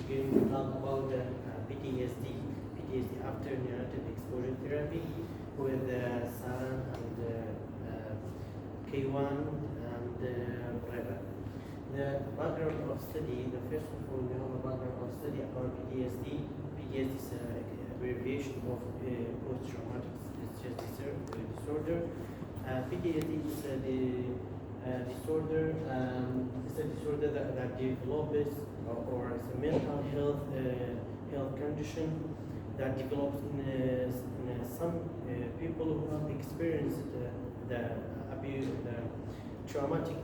going to talk about the PTSD after neonatal exposure therapy with Saran and K1 and whatever. The background of study, the first of all, we have a background of study about PTSD. PTSD is an abbreviation of post-traumatic stress disorder. PTSD is a disorder. It's a disorder that develops or it's a mental health condition that develops in some people who have experienced the abuse, the traumatic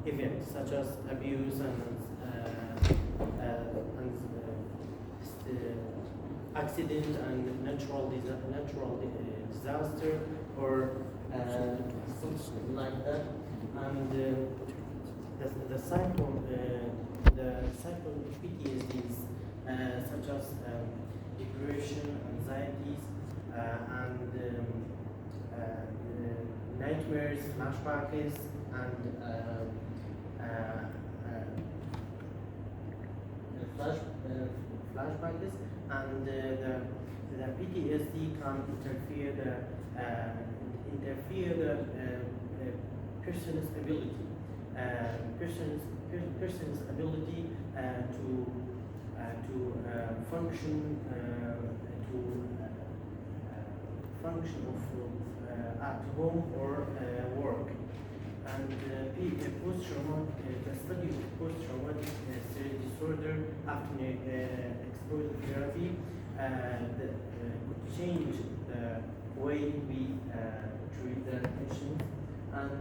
events such as abuse and accident and natural disaster or something like that, and the cycle of PTSDs such as depression, anxieties, and nightmares, flashbacks, and flashbacks, and the PTSD can interfere the person's ability to function at home or work. And the study of post-traumatic stress disorder after exposure therapy could change the way we treat the patients. And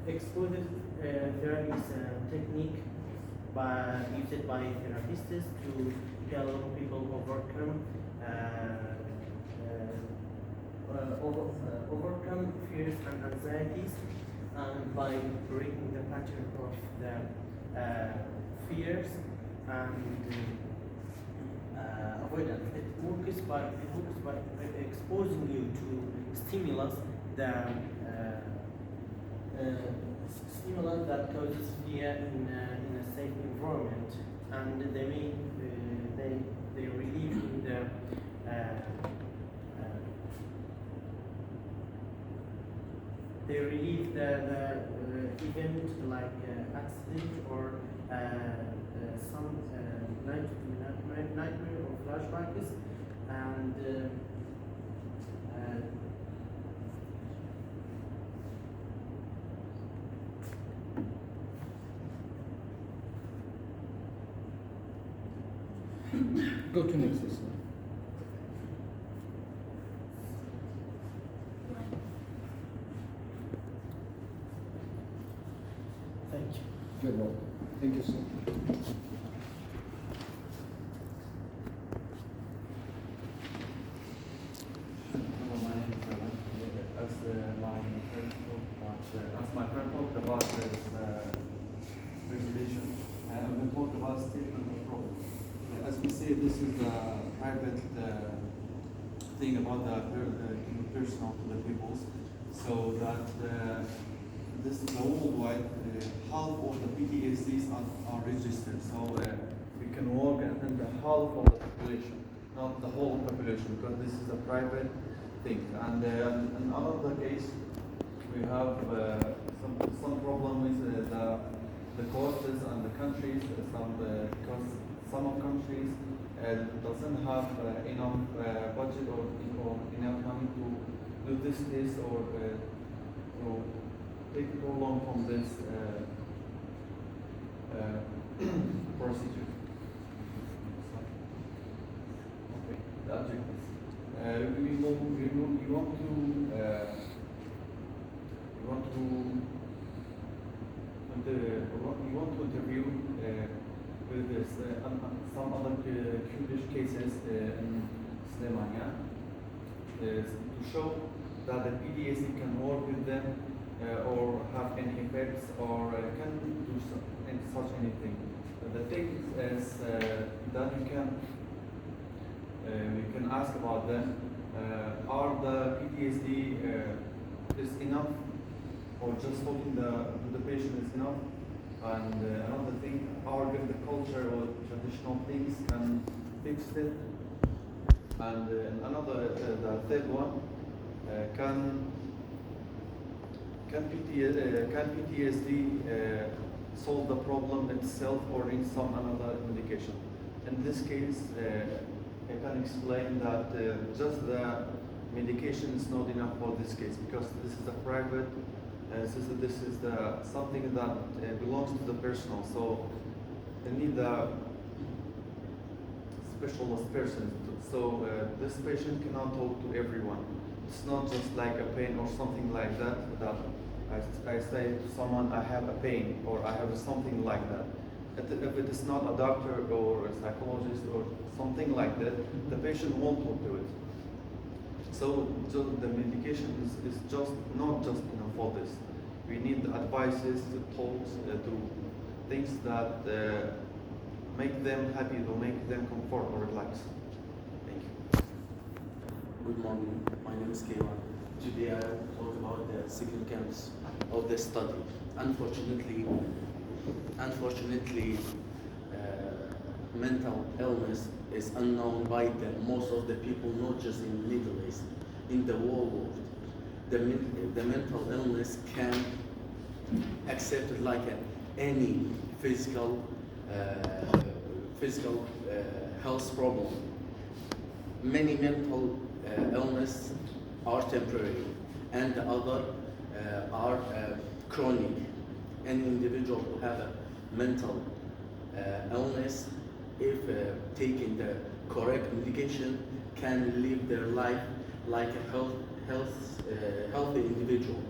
exposure therapy is a technique used by therapists to help people overcome fears and anxieties, and by breaking the pattern of the fears and avoidance. It works by exposing you to stimulus that causes fear in a safe environment, and they relieve in the they relieve the event like accident or some nightmare or flashbacks, and go to next slide. thank you. You're welcome. Thank you so much. Hello, my name is Alan. As my friend talked about this regulation, and we talked about statement of problem. As we say, this is the private thing about the personal to the peoples, so that this is a worldwide half of the PTSDs are registered. So we can work and the half of the population, not the whole population, because this is a private thing. And in another case, we have some problem with the costs and the countries. Because some of countries doesn't have enough budget or enough money to do this test or take too long from this procedure. Okay, the objectives. We want to interview with this, some other Kurdish cases in Slemania to show that the PTSD can work with them or have any effects or can do such anything. The thing is that you can ask about them. Are the PTSD is enough, or just talking to the patient is enough? And another thing, our different culture or traditional things can fix it. And another, the third one, can PTSD solve the problem itself or in some another medication? In this case, I can explain that just the medication is not enough for this case because this is a private, this is the something that belongs to the personal. So they need a specialist person. So this patient cannot talk to everyone. It's not just like a pain or something like that. That I say to someone, I have a pain or I have something like that. If it is not a doctor or a psychologist or something like that, the patient won't talk to it. So the medication is just not just enough for this. We need advices, talks, to things that make them happy, to make them comfort or relax. Thank you. Good morning, my name is Kaywan. Today I will talk about the significance of the study. Unfortunately, mental illness is unknown by most of the people, not just in the Middle East, in the whole world. The mental illness can accepted like any physical health problem. Many mental illness are temporary and the other are chronic. An individual who have a mental illness, if taking the correct medication, can live their life like a healthy individual.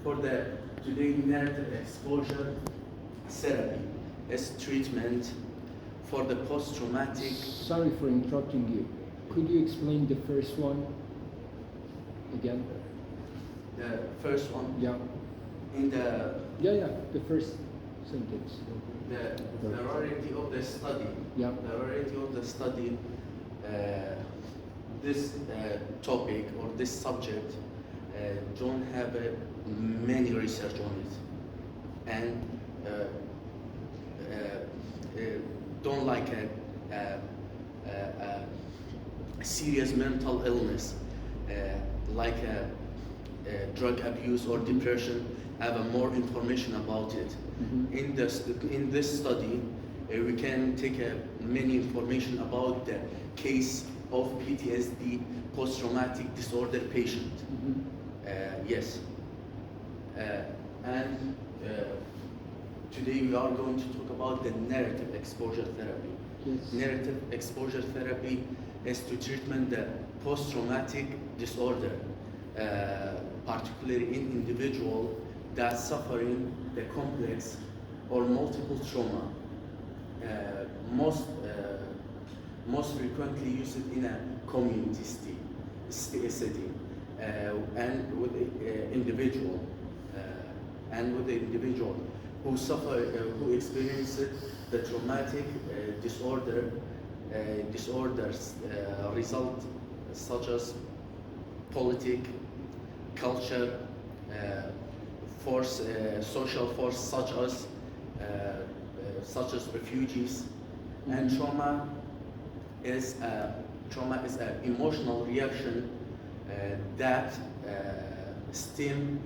For the today, narrative exposure therapy is treatment for the post-traumatic. Sorry for interrupting you. Could you explain the first one again? The first one, Yeah. in the The first sentence. the rarity of the study. Yeah. The rarity of the study. This topic or this subject don't have many research on it, and don't like a serious mental illness like drug abuse or depression, have more information about it. Mm-hmm. In this study, we can take many information about the case of PTSD, post-traumatic disorder patient. Mm-hmm. Yes. And today we are going to talk about the narrative exposure therapy. Yes. Narrative exposure therapy is to treatment the post-traumatic disorder, particularly in individual that suffering the complex or multiple trauma. Most frequently used in a community setting, and with the individual, who suffer, who experience the traumatic disorders result such as politic, culture, force, social force such as refugees, and trauma is an emotional reaction that stem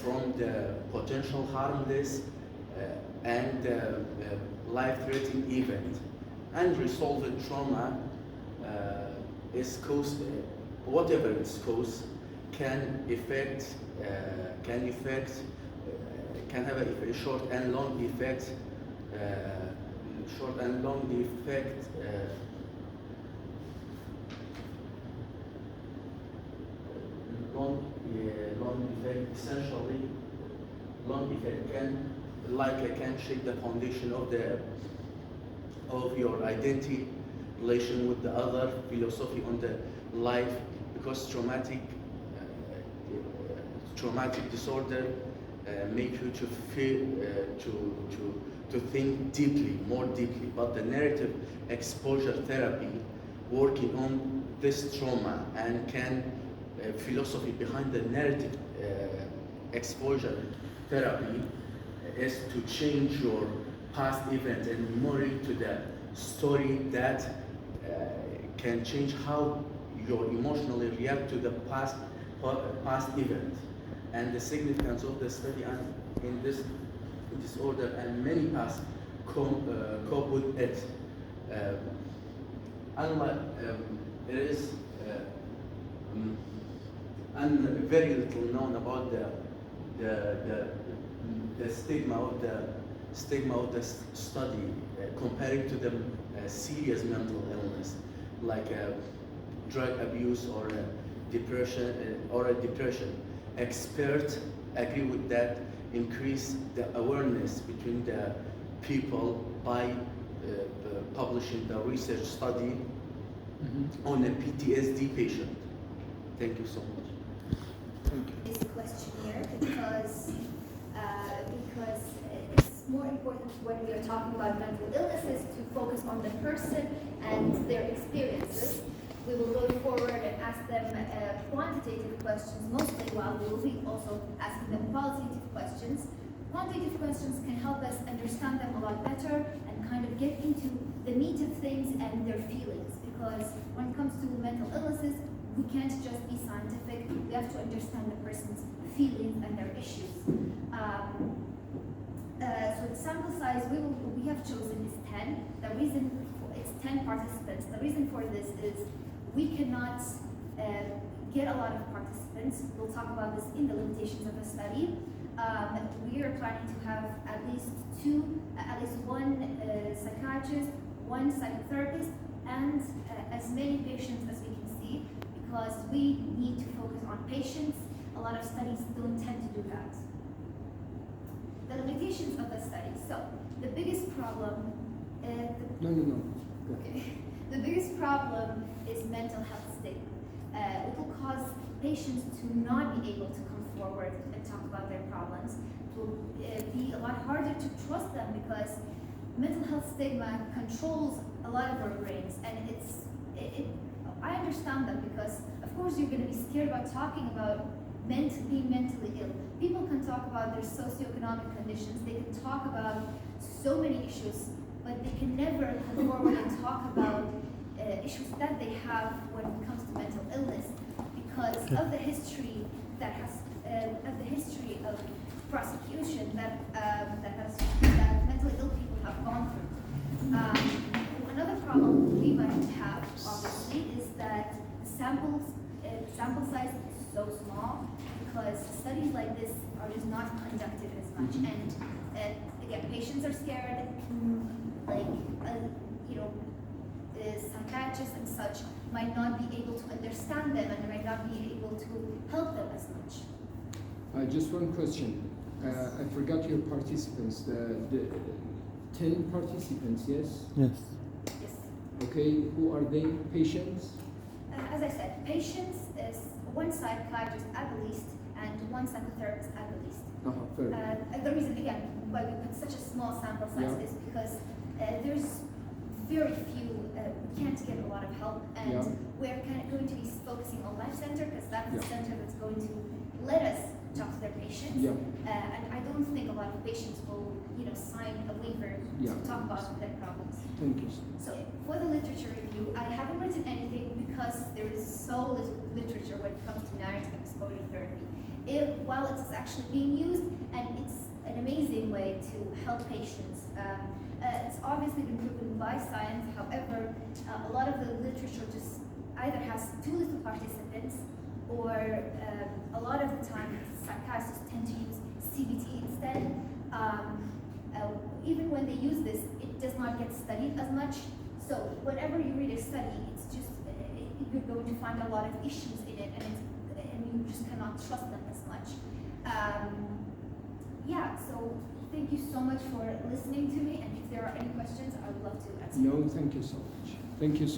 from the potential harmless and life-threatening event. Unresolved trauma is caused, whatever its cause, can have a short and long effect. Essentially, long effect can shape the foundation of your identity, relation with the other, philosophy on the life, because traumatic disorder make you to feel, to think deeply, more deeply. But the narrative exposure therapy working on this trauma and can philosophy behind the narrative exposure therapy is to change your past event and memory to the story that can change how you emotionally react to the past event. And the significance of the study and in this disorder and many past cope with it. Unlike it is and very little known about the stigma of the study compared to the serious mental illness like drug abuse or a depression. Experts agree with that. Increase the awareness between the people by publishing the research study on a PTSD patient. Thank you so much. Thank you. This question here because it's more important when we are talking about mental illnesses to focus on the person and their experiences. We will go forward and ask them quantitative questions mostly, while we will be also asking them qualitative questions. Quantitative questions can help us understand them a lot better and kind of get into the meat of things and their feelings, because when it comes to mental illnesses, we can't just be scientific. We have to understand the person's feelings and their issues. So the sample size we have chosen is 10. The reason it's 10 participants. The reason for this is we cannot get a lot of participants. We'll talk about this in the limitations of the study. We are planning to have at least one psychiatrist, one psychotherapist, and as many patients as we can see, because we need to focus on patients. A lot of studies don't tend to do that. The limitations of the study. So the biggest problem. No. Okay. The biggest problem is mental health stigma. It will cause patients to not be able to come forward and talk about their problems. It will be a lot harder to trust them because mental health stigma controls a lot of our brains, and I understand that because of course you're going to be scared about talking about being mentally ill. People can talk about their socioeconomic conditions, they can talk about so many issues, but they can never come forward and talk about issues that they have when it comes to mental illness because of the history of prosecution that mentally ill people have gone through. Another problem we might have, obviously, is that the sample size is so small because studies like this are just not conducted as much. And again, patients are scared, the psychiatrists and such might not be able to understand them and might not be able to help them as much. Just one question. I forgot your participants. The 10 participants, yes? Yes. Yes. Okay, who are they? Patients? As I said, patients is one psychiatrist at the least and one psychotherapist at the least. Fair. And the reason, again, why we put such a small sample size is because there's very few, we can't get a lot of help, and we're kind of going to be focusing on Life Center because that's the center that's going to let us talk to their patients. And I don't think a lot of patients will, sign a waiver to talk about their problems. Thank you. So for the literature review, I haven't written anything because there is so little literature when it comes to narrative exposure therapy. While it's actually being used, and it's an amazing way to help patients. It's obviously been proven by science. However, a lot of the literature just either has too little participants, or a lot of the time psychiatrists tend to use CBT instead. Even when they use this, it does not get studied as much. So whenever you read a study, it's just you're going to find a lot of issues in it, and you just cannot trust them as much. So thank you so much for listening to me, and if there are any questions, I would love to answer. No, thank you so much. Thank you so